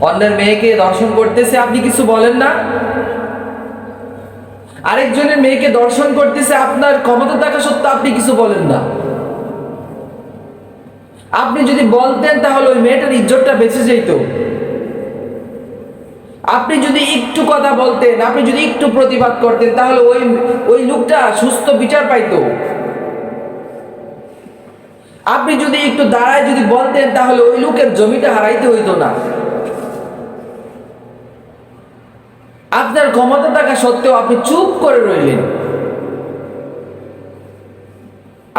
অন্যের মেয়েকে দর্শন করতেছে, আপনি কিছু বলেন না। আরেকজনের মেয়েকে দর্শন করতেছে, আপনার ক্ষমতা থাকা সত্ত্বেও আপনি কিছু বলেন না। আপনি যদি বলতেন তাহলে ওই মেয়েটার ইজ্জতটা বেঁচে যেত। আপনি যদি একটু কথা বলতেন, আপনি যদি একটু প্রতিবাদ করতেন, তাহলে ওই ওই লোকটা সুস্থ বিচার পাইতো। আপনি যদি একটু দাঁড়ায় যদি বলতেন, তাহলে ওই লোকের জমিটা হারাইতে হইতো না। আপনার ক্ষমতা থাকা সত্ত্বেও আপনি চুপ করে রইলেন।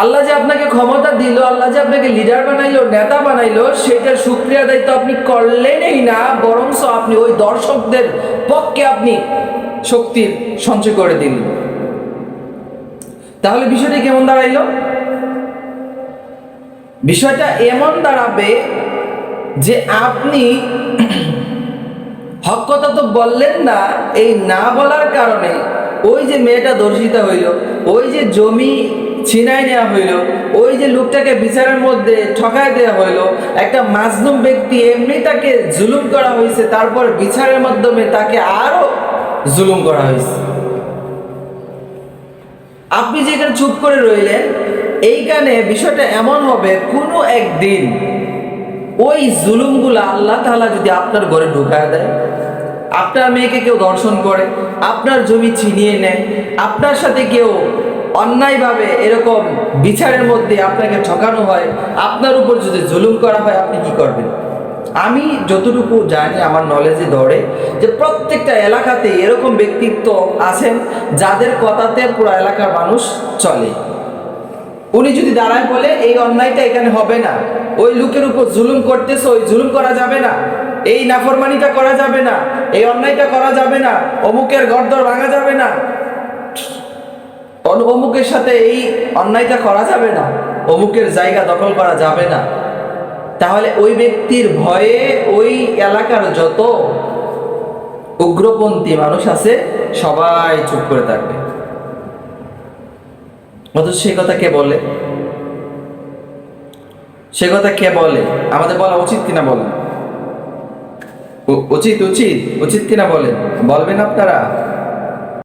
আল্লাহ যে আপনাকে ক্ষমতা দিল, আল্লাহ যে আপনাকে লিডার বানাইলো, নেতা বানাইলো, সেটার শুকরিয়া দায়িত্ব আপনি করলেনই না, বরঞ্চ আপনি ওই দর্শকদের পক্ষে আপনি শক্তির সঞ্চয় করে দিলেন। তাহলে বিষয়টা কেমন দাঁড়াইল? বিষয়টা এমন দাঁড়াবে যে আপনি হক কথা তো বললেন না, এই না বলার কারণে ওই যে মেয়েটা ধর্ষিতা হইল, ওই যে জমি ছিনাই নেওয়া হইল, ওই যে লোকটাকে বিচারের মধ্যে ঠকায় দেওয়া হইল, একটা মাজলুম ব্যক্তি এমনি তাকে জুলুম করা হয়েছে, তারপর বিচারের মাধ্যমে তাকে আরো জুলুম করা হয়েছে। আপনি যেখানে চুপ করে রইলেন, এইখানে বিষয়টা এমন হবে, কোনো একদিন ওই জুলুমগুলা আল্লাহ তাআলা যদি আপনার ঘরে ঢুকায় দেয়, আপনার মেয়েকে কেউ দর্শন করে, আপনার জমি ছিনিয়ে নেয়, আপনার সাথে কেউ অন্যায়ভাবে এরকম বিচারের মধ্যে আপনাকে ঠকানো হয়, আপনার উপর যদি জুলুম করা হয়, আপনি কি করবেন? আমি যতটুকু জানি, আমার নলেজে ধরে যে প্রত্যেকটা এলাকাতে এরকম ব্যক্তিত্ব আছেন যাদের কথাতে পুরো এলাকার মানুষ চলে। উনি যদি দাঁড়ায় বলে এই অন্যায়টা এখানে হবে না, ওই লোকের উপর জুলুম করতেছে, ওই জুলুম করা যাবে না, এই নাফরমানিটা করা যাবে না, এই অন্যায়টা করা যাবে না, অমুকের গর্দর ভাঙা যাবে না, অমুকের সাথে এই অন্যায়টা করা যাবে না, অমুকের জায়গা দখল করা যাবে না, তাহলে ওই ব্যক্তির ভয়ে ওই এলাকার যত উগ্রপন্থী মানুষ আছে সবাই চুপ করে থাকবে। অথচ সে কথা কে বলে? সে কথা কে বলে? আমাদের বলা উচিত কিনা বলেন? উচিত উচিত উচিত কিনা বলেন? বলবেন আপনারা?